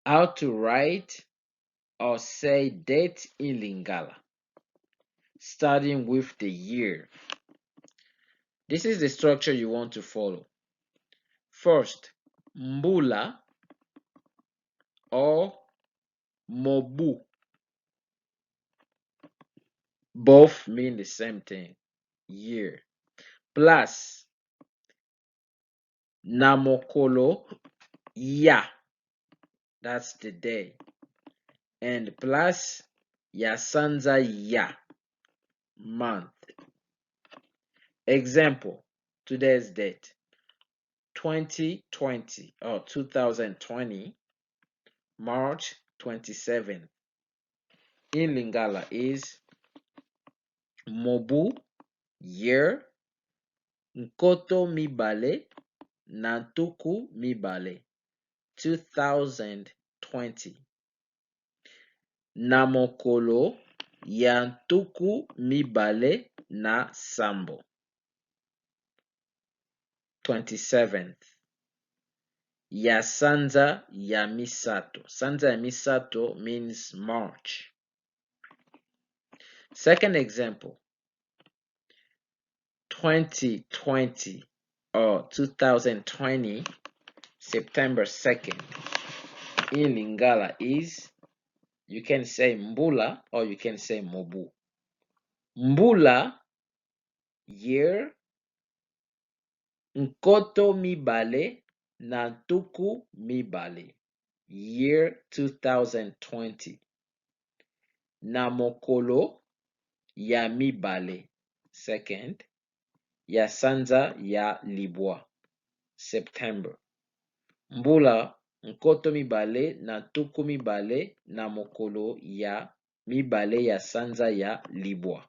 How to write or say date in Lingala, starting with the year. This is the structure you want to follow. First, mbula or mobu. Both mean the same thing, year. Plus, namokolo ya, that's the day. And plus, yasanza ya, month. Example, today's date, 2020 or 2020, March 27th. In Lingala is mobu, year, nkoto mibale, nantuku mibale, 2020. Na mokolo ya ntuku mibale na sambo, 27th. Ya sanza ya misato. Sanza ya misato means March. Second example, 2020 or 2020, September 2nd. In Lingala is, you can say mbula or you can say mobu. Mbula, year, nkoto mibale na ntuku mibale, year 2020. Na mokolo ya mibale, second. Ya sanza ya libwa, September. Mbula, nkoto mibale na ntuku mibale na mokolo ya mibale ya sanza ya libwa.